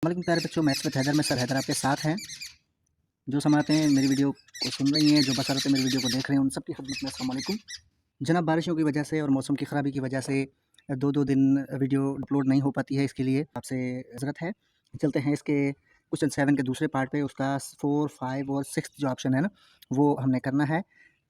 वालेकुम प्यारे बच्चों, मैथ्स विद हैदर में सर हैदर आपके साथ हैं। जो समाते हैं मेरी वीडियो को सुन रही हैं, जो बसरते मेरी वीडियो को देख रहे हैं, उन सब की खिदमत में अस्सलाम वालेकुम। जनाब, बारिशों की वजह से और मौसम की ख़राबी की वजह से 2-2 दिन वीडियो अपलोड नहीं हो पाती है। इसके लिए आपसे इज़्ज़त है। चलते हैं इसके क्वेश्चन 7 के दूसरे पार्ट पे। उसका 4, 5 और 6 जो ऑप्शन है ना, वो हमने करना है।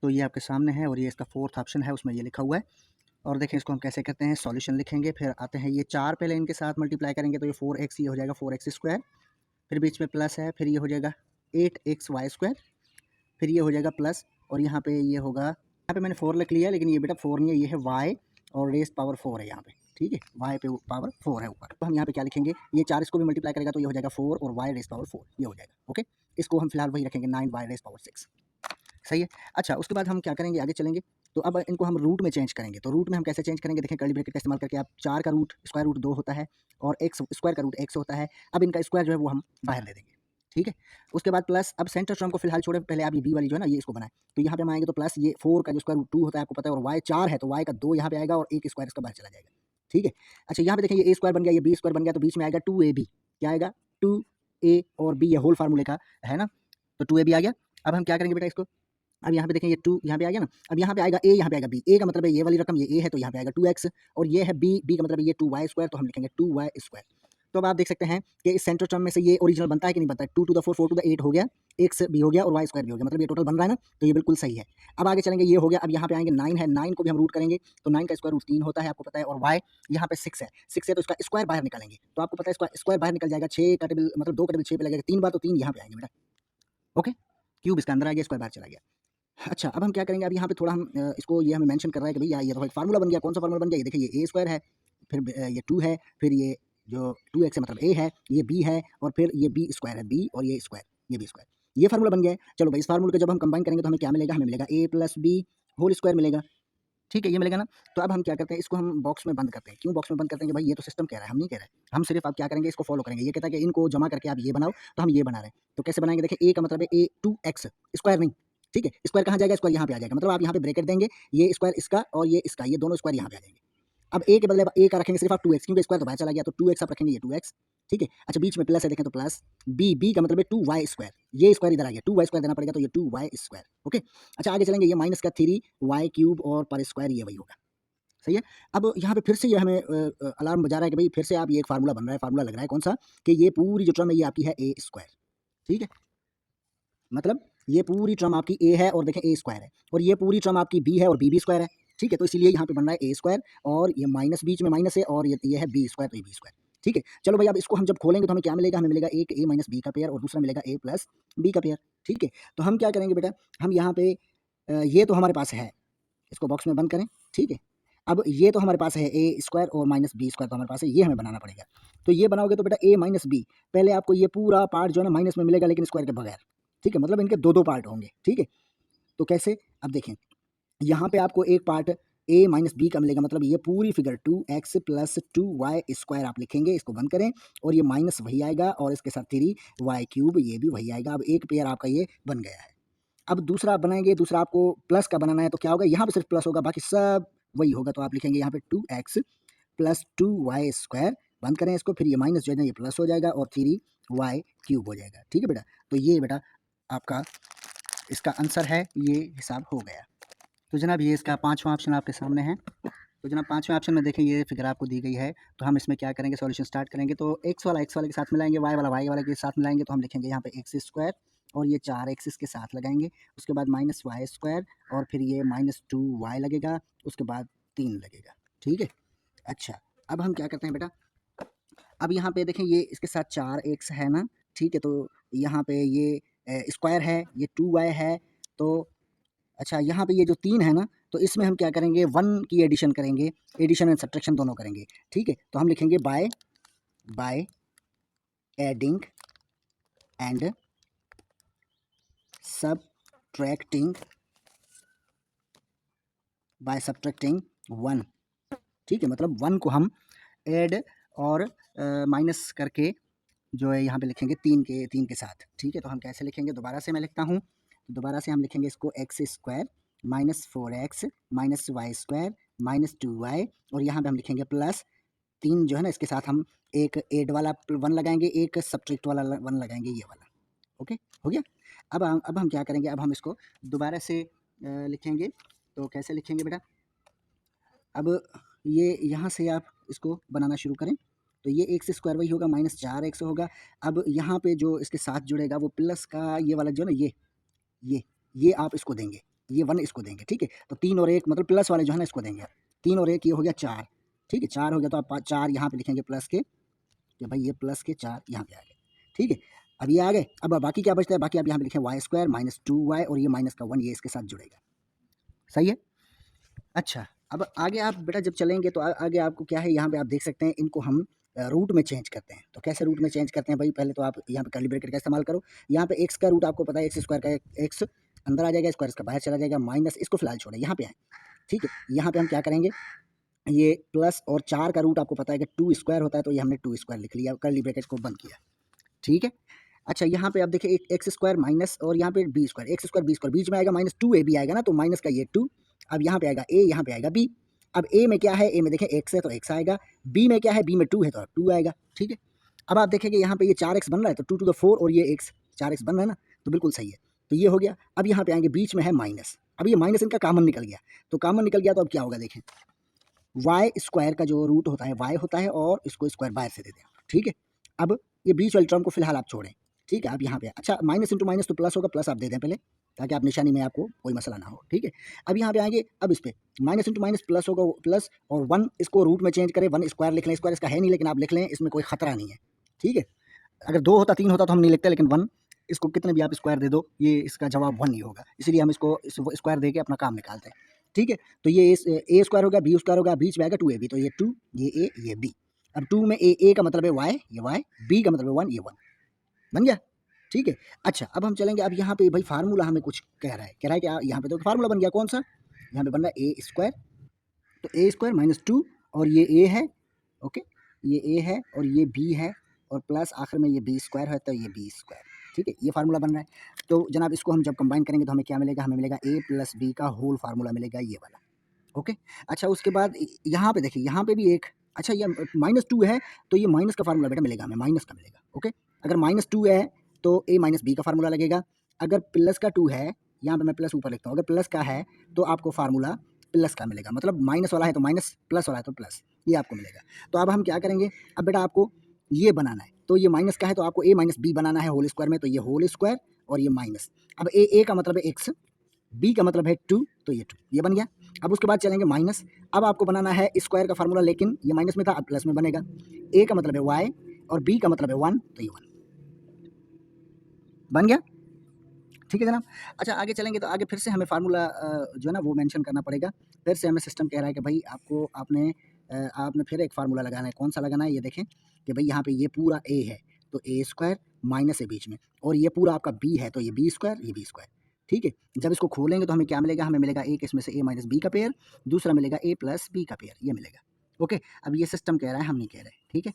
तो ये आपके सामने है और ये इसका 4th ऑप्शन है, उसमें ये लिखा हुआ है। और देखें इसको हम कैसे करते हैं। सॉल्यूशन लिखेंगे, फिर आते हैं ये 4 पहले इनके साथ मल्टीप्लाई करेंगे तो ये 4x ये हो जाएगा 4x²। फिर बीच में प्लस है, फिर ये हो जाएगा 8xy², फिर ये हो जाएगा प्लस, और यहाँ पे ये होगा, यहाँ पे मैंने 4 लिख लिया, लेकिन ये बेटा 4 नहीं है, ये है y और रेस पावर 4 है यहाँ पे। ठीक है, y पे पावर 4 है ऊपर। तो हम यहाँ पे क्या लिखेंगे, ये 4 इसको भी मल्टीप्लाई करेगा तो ये हो जाएगा 4 और y रेस पावर 4 ये हो जाएगा। ओके, इसको हम फिलहाल वही रखेंगे 9y रेस पावर 6। सही है। अच्छा, उसके बाद हम क्या करेंगे, आगे चलेंगे तो अब इनको हम रूट में चेंज करेंगे। तो रूट में हम कैसे चेंज करेंगे, देखें कर्ली ब्रैकेट का इस्तेमाल करके। आप 4 का रूट स्क्वायर रूट 2 होता है और x स्क्वायर का रूट x होता है। अब इनका स्क्वायर जो है वो हम बाहर ले देंगे। ठीक है, उसके बाद प्लस, अब सेंटर टर्म को फिलहाल छोड़े, पहले आप ये बी वाली जो है ना, ये इसको बनाए। तो यहाँ पे हम आएंगे तो प्लस ये 4 का जो स्क्वायर रूट 2 होता है आपको पता है, और y 4 है तो y का 2 यहाँ पे आएगा और एक स्क्वायर इसका बाहर चला जाएगा। ठीक है। अच्छा, यहाँ पे देखें ये a स्क्वायर बन गया, ये b स्क्वायर बन गया, तो बीच में आएगा 2ab। क्या आएगा, 2a और b, ये होल फार्मूले का है ना, तो 2ab आ गया। अब हम क्या करेंगे बेटा इसको, अब यहाँ पे देखें ये 2 यहाँ पे आ गया ना, अब यहाँ पे आएगा a, यहाँ पे आएगा b। a का मतलब है ये वाली रकम, ये a है तो यहाँ पे आएगा 2x, और ये है b का मतलब है ये 2y², तो हम लिखेंगे 2y²। तो अब आप देख सकते हैं कि इस सेंटर टर्म में से ये ओरिजिनल बनता है कि नहीं बनता है। 2 टू द 4 4 टू द 8 हो गया, x भी हो गया और y² भी हो गया, मतलब ये टोटल बन रहा है ना, तो ये बिल्कुल सही है। अब आगे चलेंगे, ये हो गया। अब यहाँ पे आएंगे 9 है, 9 को भी हम रूट करेंगे तो 9 का स्क्वायर रूट 3 होता है आपको पता है, और y यहाँ पे 6 है, 6 है तो इसका स्क्वायर बाहर निकालेंगे तो आपको पता है इसका स्क्वायर बाहर निकल जाएगा। 6 का टेबल मतलब 2 का टेबल 6 पे लगेगा 3 बार, तो 3 यहाँ पे आएंगे बेटा। ओके, क्यूब इसका अंदर आ गया, स्क्वायर बाहर चला गया। अच्छा, अब हम क्या करेंगे, अब यहाँ पे थोड़ा हम इसको, ये हमें मेंशन कर रहा है कि भैया ये तो एक फार्मूला बन गया। कौन सा फार्मूला बन गया, ये देखिए, ये a स्क्वायर है, फिर ये 2 है, फिर ये जो 2x है मतलब a है, ये b है, और फिर ये b स्क्वायर है, b और ये स्क्वायर, ये b स्क्वायर, ये फार्मूला बन गया है। चलो भाई, इस फार्मूले को जब हम कंबाइन करेंगे तो हमें क्या मिलेगा, हमें मिलेगा a plus b whole square मिलेगा। ठीक है, ये मिलेगा ना। तो अब हम क्या करते हैं, इसको हम बॉक्स में बंद करते हैं। क्यों बॉक्स में बंद करते हैं कि भाई ये तो सिस्टम कह रहा है, हम नहीं कह रहे। हम सिर्फ आप क्या करेंगे, इसको फॉलो करेंगे। ये कहता है कि इनको जमा करके आप ये बनाओ, तो हम ये बना रहे हैं। तो कैसे बनाएंगे, देखिए a का मतलब है a 2x स्क्वायर नहीं, ठीक है, स्क्वायर कहाँ जाएगा, स्क्वायर यहाँ पे आ जाएगा, मतलब आप यहाँ पे ब्रैकेट देंगे, ये स्क्वायर इसका और ये इसका, ये दोनों स्क्वायर यहाँ पे आ जाएंगे। अब a के बदले a का रखेंगे सिर्फ आप 2x, क्योंकि स्क्वायर तो बाहर चला गया, तो 2x आप रखेंगे, ये 2x। ठीक है। अच्छा, बीच में प्लस है, देखें तो प्लस b का मतलब है 2y², ये स्क्वायर इधर आ गया, 2y² देना पड़ेगा, तो ये 2y²। ओके। अच्छा, आगे चलेंगे, ये माइनस का 3y³ और पर स्क्वायर ये वही होगा। सही है। अब यहाँ पे फिर से ये हमें अलार्म बजा रहा है कि भाई फिर से आप ये एक फार्मूला बन रहा है। फार्मूला लग रहा है कौन सा, कि ये पूरी जो टर्म है ये आपकी है a स्क्वायर। ठीक है, मतलब ये पूरी टर्म आपकी a है और देखें a स्क्वायर है, और ये पूरी टर्म आपकी b है और b भी स्क्वायर है। ठीक है, तो इसलिए यहाँ पे बन रहा है a स्क्वायर, और ये माइनस बीच में माइनस है, और ये है b स्क्वायर, तो ये b स्क्वायर। ठीक है, चलो भाई, अब इसको हम जब खोलेंगे तो हमें क्या मिलेगा, हमें मिलेगा एक a माइनस बी का पेयर और दूसरा मिलेगा a प्लस बी का पेयर। ठीक है, तो हम क्या करेंगे बेटा, हम यहाँ पे ये तो हमारे पास है, इसको बॉक्स में बंद करें। ठीक है, अब ये तो हमारे पास है a स्क्वायर और माइनस बी स्क्वायर, तो हमारे पास है, ये हमें बनाना पड़ेगा। तो ये बनाओगे तो बेटा a माइनस बी, पहले आपको ये पूरा पार्ट जो है ना माइनस में मिलेगा, लेकिन स्क्वायर के बगैर। ठीक है, मतलब इनके दो दो पार्ट होंगे। ठीक है, तो कैसे, अब देखें, यहाँ पे आपको एक पार्ट a माइनस बी का मिलेगा, मतलब ये पूरी फिगर 2x प्लस 2y² आप लिखेंगे, इसको बंद करें, और ये माइनस वही आएगा, और इसके साथ 3y³ ये भी वही आएगा। अब एक पेयर आपका ये बन गया है। अब दूसरा आप बनाएंगे, दूसरा आपको प्लस का बनाना है, तो क्या होगा, यहाँ पे सिर्फ प्लस होगा, बाकी सब वही होगा। तो आप लिखेंगे यहाँ पे 2x प्लस 2y², बंद करें इसको, फिर ये माइनस जो है ना ये प्लस हो जाएगा, और 3y³ हो जाएगा। ठीक है बेटा, तो ये बेटा आपका इसका आंसर है, ये हिसाब हो गया। तो जनाब, ये इसका 5वां ऑप्शन आपके सामने है। तो जनाब 5वें ऑप्शन में देखें, ये फिगर आपको दी गई है, तो हम इसमें क्या करेंगे, सॉल्यूशन स्टार्ट करेंगे। तो x वाला x वाले के साथ मिलाएंगे, y वाला y वाले के साथ मिलाएंगे, तो हम लिखेंगे यहाँ पे x² और ये 4x इसके साथ लगाएंगे, उसके बाद -y² और फिर ये -2y लगेगा, उसके बाद 3 लगेगा। ठीक है। अच्छा, अब हम क्या करते हैं बेटा, अब यहाँ पे देखें, ये इसके साथ 4x है ना, ठीक है, तो यहाँ पे ये स्क्वायर है, ये 2y है, तो अच्छा, यहाँ पे ये जो 3 है ना, तो इसमें हम क्या करेंगे, 1 की एडिशन करेंगे, एडिशन एंड सब्ट्रैक्शन दोनों करेंगे। ठीक है, तो हम लिखेंगे by adding and subtracting, by subtracting 1। ठीक है, मतलब 1 को हम ऐड और माइनस करके जो है यहाँ पे लिखेंगे 3 के साथ। ठीक है, तो हम कैसे लिखेंगे, दोबारा से मैं लिखता हूँ, तो दोबारा से हम लिखेंगे इसको x² -4x -y² -2y, और यहाँ पे हम लिखेंगे प्लस 3 जो है ना इसके साथ हम एक ऐड वाला 1 लगाएँगे, एक सब्ट्रैक्ट वाला 1 लगाएँगे ये वाला। ओके, हो गया? अब हम क्या करेंगे, अब हम इसको दोबारा से लिखेंगे, तो कैसे लिखेंगे बेटा? अब ये यहाँ से आप इसको बनाना शुरू करें, तो ये एक्स स्क्वायर वही होगा माइनस 4x होगा। अब यहाँ पे जो इसके साथ जुड़ेगा वो प्लस का ये वाला जो है ना ये आप इसको देंगे, ये 1 इसको देंगे, ठीक है? तो 3 और 1 मतलब प्लस वाले जो है ना इसको देंगे आप। 3 और 1 ये हो गया 4, ठीक है? 4 हो गया तो आप 4 यहाँ पे लिखेंगे प्लस के, कि भाई ये प्लस के 4 यहाँ पे आ गए, ठीक है? अब ये आ गए, अब बाकी क्या बचता है? बाकी आप यहाँ पे लिखें वाई स्क्वायर माइनस 2y और ये माइनस का 1 ये इसके साथ जुड़ेगा, सही है? अच्छा, अब आगे आप बेटा जब चलेंगे तो आगे आपको क्या है, यहाँ पे आप देख सकते हैं इनको हम रूट में चेंज करते हैं। तो कैसे रूट में चेंज करते हैं भाई? पहले तो आप यहाँ पे कर्ली ब्रैकेट का इस्तेमाल करो। यहाँ पे एक्स का रूट आपको पता है, एक्स स्क्वायर का एक्स अंदर आ जाएगा, स्क्वायर इसका बाहर चला जाएगा, माइनस इसको फिलहाल छोड़ें, यहाँ पे आए, ठीक है? यहाँ पे हम क्या करेंगे, ये प्लस और 4 का रूट आपको पता है कि 2 स्क्वायर होता है, तो ये हमने 2 स्क्वायर लिख लिया, कर्ली ब्रैकेट को बंद किया, ठीक है? अच्छा, यहाँ पे आप देखिए एक एक्स स्क्वायर माइनस और यहाँ पे b square, x square b square, बीच में आएगा माइनस 2ab आएगा ना, तो माइनस का ये 2, अब यहाँ पे आएगा a, यहाँ पे आएगा b। अब a में क्या है? a में देखें x है तो x आएगा, b में क्या है? b में 2 है तो 2 आएगा, ठीक है? अब आप देखेंगे यहाँ पे ये 4x बन रहा है, तो 2 to the 4 और ये x 4x बन रहा है ना, तो बिल्कुल सही है, तो ये हो गया। अब यहाँ पे आएंगे, बीच में है माइनस, अब ये माइनस इनका कॉमन निकल गया, तो कॉमन निकल गया तो अब क्या होगा देखें, वाई स्क्वायर का जो रूट होता है वाई होता है और इसको स्क्वायर बाहर से दे दें, ठीक है? अब ये बीच वाली टर्म को फिलहाल आप छोड़ें, ठीक है? अब यहाँ पे अच्छा माइनस इंटू माइनस तो प्लस होगा, प्लस आप दे दें पहले, ताकि आप निशानी में आपको कोई मसला ना हो, ठीक है? अब यहाँ पे आएंगे, अब इस पे माइनस इंटू माइनस प्लस होगा, प्लस और 1 इसको रूट में चेंज करें, 1 स्क्वायर लिख लें, स्क्वायर इसका है नहीं लेकिन आप लिख लें, इसमें कोई खतरा नहीं है, ठीक है? अगर 2 होता 3 होता तो हम नहीं लिखते, लेकिन 1 इसको कितने भी आप स्क्वायर दे दो, ये इसका जवाब 1 ही होगा, इसलिए हम इसको स्क्वायर दे के अपना काम निकालते हैं, ठीक है? तो ये ए स्क्वायर होगा, बी स्क्वायर होगा, बीच में आएगा 2ab, तो ये 2, ये ए, ये बी। अब 2 में ए का मतलब है वाई, ये वाई, बी का मतलब है 1, ये 1 बन गया, ठीक है? अच्छा, अब हम चलेंगे, अब यहाँ पे भाई फार्मूला हमें कुछ कह रहा है कि यहाँ पे तो फार्मूला बन गया, कौन सा? यहाँ पे बन रहा है ए स्क्वायर, तो ए स्क्वायर माइनस 2 और ये ए है, ओके, ये ए है और ये बी है और प्लस आखिर में ये बी स्क्वायर है, तो ये बी स्क्वायर, ठीक है? ये फार्मूला बन रहा है। तो जनाब इसको हम जब कंबाइन करेंगे तो हमें क्या मिलेगा? हमें मिलेगा ए प्लस बी का होल फार्मूला मिलेगा, ये वाला, ओके। अच्छा, उसके बाद यहाँ पे देखिए, यहाँ पे भी एक, अच्छा ये माइनस 2 है तो ये माइनस का फार्मूला बेटा मिलेगा हमें, माइनस का मिलेगा, ओके। अगर माइनस 2 है तो ए माइनस बी का फार्मूला लगेगा, अगर प्लस का 2 है, यहाँ पे मैं प्लस ऊपर लिखता हूँ, अगर प्लस का है तो आपको फार्मूला प्लस का मिलेगा, मतलब माइनस वाला है तो माइनस, प्लस वाला है तो प्लस, ये आपको मिलेगा। तो अब हम क्या करेंगे, अब बेटा आपको ये बनाना है, तो ये माइनस का है तो आपको ए माइनस बी बनाना है होल स्क्वायर में, तो ये होल स्क्वायर और ये माइनस। अब ए का मतलब है एक्स, बी का मतलब है 2, तो ये 2 ये बन गया। अब उसके बाद चलेंगे माइनस, अब आपको बनाना है स्क्वायर का फार्मूला, लेकिन ये माइनस में था, अब प्लस में बनेगा। ए का मतलब है वाई और बी का मतलब है 1, तो ये 1 बन गया, ठीक है जनाब। अच्छा, आगे चलेंगे तो आगे फिर से हमें फार्मूला जो है ना वो मेंशन करना पड़ेगा। फिर से हमें सिस्टम कह रहा है कि भाई आपने फिर एक फार्मूला लगाना है। कौन सा लगाना है ये देखें कि भाई यहाँ पे ये पूरा ए है तो ए स्क्वायर माइनस है बीच में, और ये पूरा आपका बी है तो ये बी स्क्वायर, ये बी स्क्वायर, ठीक है? जब इसको खोलेंगे तो हमें क्या मिलेगा? हमें मिलेगा एक इसमें से ए माइनस बी का पेयर, दूसरा मिलेगा ए प्लस बी का पेयर, ये मिलेगा, ओके। अब ये सिस्टम कह रहा है, हम नहीं कह रहे, ठीक है?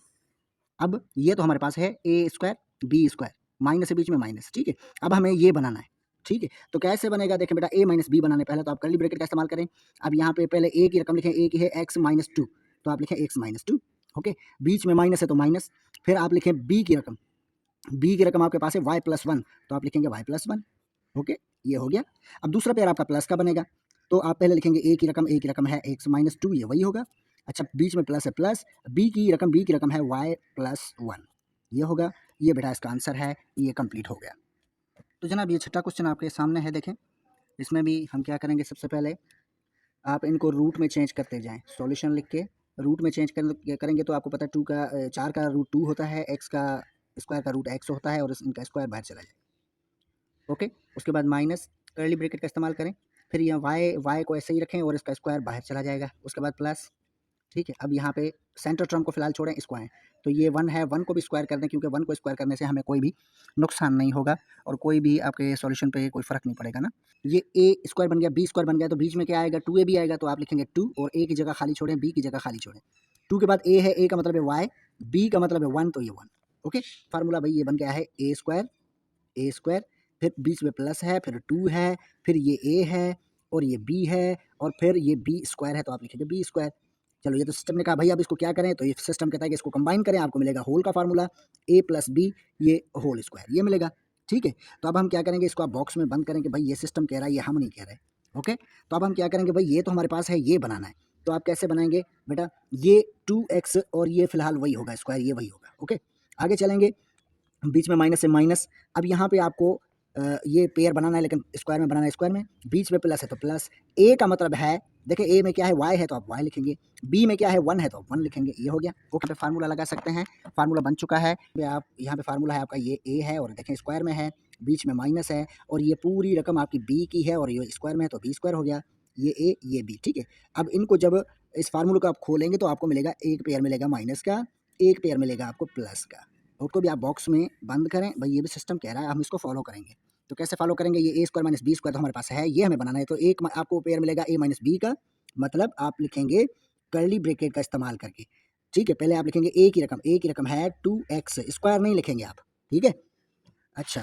अब ये तो हमारे पास है ए स्क्वायर बी स्क्वायर, माइनस है बीच में माइनस, ठीक है? अब हमें ये बनाना है, ठीक है? तो कैसे बनेगा देखें बेटा, ए माइनस बी बनाने पहले तो आप कर्ली ब्रैकेट का इस्तेमाल करें। अब यहाँ पे पहले ए की रकम लिखें, ए की है एक्स माइनस 2, तो आप लिखें एक्स माइनस 2, ओके। बीच में माइनस है तो माइनस, फिर आप लिखें बी की रकम, बी की रकम आपके पास है वाई प्लस 1, तो आप लिखेंगे वाई प्लस 1, ओके, ये हो गया। अब दूसरा पेयर आपका प्लस का बनेगा, तो आप पहले लिखेंगे ए की रकम है एक्स माइनस 2, ये वही होगा। अच्छा, बीच में प्लस है, प्लस बी की रकम है वाई प्लस 1, ये होगा। ये बेटा इसका आंसर है, ये कंप्लीट हो गया। तो जनाब ये छठा क्वेश्चन आपके सामने है, देखें इसमें भी हम क्या करेंगे, सबसे पहले आप इनको रूट में चेंज करते जाएं, सॉल्यूशन लिख के रूट में चेंज करेंगे तो आपको पता है 4 का रूट 2 होता है, एक्स का स्क्वायर का रूट एक्स होता है और इनका स्क्वायर बाहर चला जाए, ओके। उसके बाद माइनस कर्ली ब्रैकेट का इस्तेमाल करें, फिर यहाँ वाई को ऐसे ही रखें और इसका स्क्वायर बाहर चला जाएगा, उसके बाद प्लस, ठीक है। अब यहाँ पे सेंटर टर्म को फिलहाल छोड़ें, इसको आएँ, तो ये 1 है, 1 को भी स्क्वायर कर दें, क्योंकि 1 को स्क्वायर करने से हमें कोई भी नुकसान नहीं होगा और कोई भी आपके सॉल्यूशन पे कोई फ़र्क नहीं पड़ेगा ना। ये ए स्क्वायर बन गया, बी स्क्वायर बन गया, तो बीच में क्या आएगा? 2ab आएगा, तो आप लिखेंगे 2 और ए की जगह खाली छोड़ें, बी की जगह खाली छोड़ें। 2 के बाद ए है, ए का मतलब है वाई, बी का मतलब है 1, तो ये 1, ओके। फार्मूला भाई ये बन गया है ए स्क्वायर, फिर बीच में प्लस है, फिर 2 है, फिर ये ए है और ये बी है और फिर ये बी स्क्वायर है, तो आप लिखेंगे बी स्क्वायर। चलो ये तो सिस्टम ने कहा भाई अब इसको क्या करें, तो ये सिस्टम कहता है कि इसको कंबाइन करें, आपको मिलेगा होल का फार्मूला a प्लस बी ये होल स्क्वायर ये मिलेगा। ठीक है, तो अब हम क्या करेंगे, इसको आप बॉक्स में बंद करें कि भाई ये सिस्टम कह रहा है, ये हम नहीं कह रहे। ओके, तो अब हम क्या करेंगे, भाई ये तो हमारे पास है, ये बनाना है, तो आप कैसे बनाएंगे बेटा, ये 2x और ये फिलहाल वही होगा स्क्वायर, ये वही होगा। ओके, आगे चलेंगे, बीच में माइनस से माइनस, अब यहाँ पे आपको ये पेयर बनाना है, लेकिन स्क्वायर में बनाना है, स्क्वायर में बीच में प्लस है तो प्लस, ए का मतलब है, देखिए ए में क्या है y है तो आप y लिखेंगे, बी में क्या है 1 है तो आप 1 लिखेंगे, ये हो गया। ओके, पे फार्मूला लगा सकते हैं, फार्मूला बन चुका है, आप यहाँ पे फार्मूला है आपका, ये a है और देखें स्क्वायर में है, बीच में माइनस है, और ये पूरी रकम आपकी b की है और ये स्क्वायर में है तो b स्क्वायर हो गया, ये a ये b। ठीक है, अब इनको जब इस फार्मूले को आप खोलेंगे तो आपको मिलेगा, एक पेयर मिलेगा माइनस का, एक पेयर मिलेगा आपको प्लस का। उसको भी आप बॉक्स में बंद करें, भाई ये भी सिस्टम कह रहा है, हम इसको फॉलो करेंगे। तो कैसे फॉलो करेंगे, ये ए स्क्वायर माइनस बी स्क्वायर तो हमारे पास है, ये हमें बनाना है, तो एक आपको पेयर मिलेगा ए माइनस बी का, मतलब आप लिखेंगे कर्ली ब्रैकेट का इस्तेमाल करके। ठीक है, पहले आप लिखेंगे ए की रकम है 2x, स्क्वायर नहीं लिखेंगे आप। ठीक है, अच्छा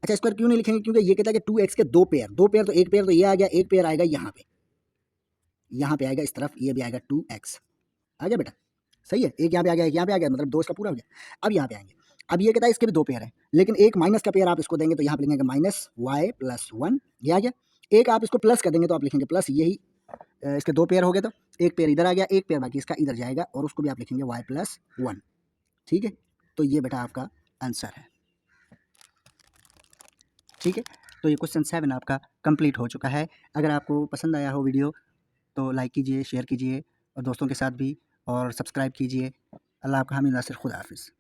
अच्छा, स्क्वायर क्यों नहीं लिखेंगे, क्योंकि ये कहता है कि 2x के दो पेयर तो एक पेयर तो ये आ गया, एक पेयर आएगा यहाँ पे आएगा इस तरफ, ये भी आएगा 2x आ गया बेटा, सही है, एक यहाँ पे आ गया, एक यहाँ पे आ गया, मतलब दो इसका पूरा हो गया। अब यहाँ पे आएंगे, अब ये कहता है इसके भी दो पेयर हैं, लेकिन एक माइनस का पेयर आप इसको देंगे तो यहाँ पे लिखेंगे माइनस वाई प्लस 1, ये आ गया। एक आप इसको प्लस कर देंगे तो आप लिखेंगे प्लस, यही इसके दो पेयर हो गए, तो एक पेयर इधर आ गया, एक पेयर बाकी इसका इधर जाएगा, और उसको भी आप लिखेंगे वाई प्लस 1। ठीक है, तो ये बेटा आपका आंसर है। ठीक है, तो ये क्वेश्चन 7 आपका कंप्लीट हो चुका है। अगर आपको पसंद आया हो वीडियो तो लाइक कीजिए, शेयर कीजिए और दोस्तों के साथ भी, और सब्सक्राइब कीजिए। अल्लाह आपका हामी नासिर, खुदा हाफिज़।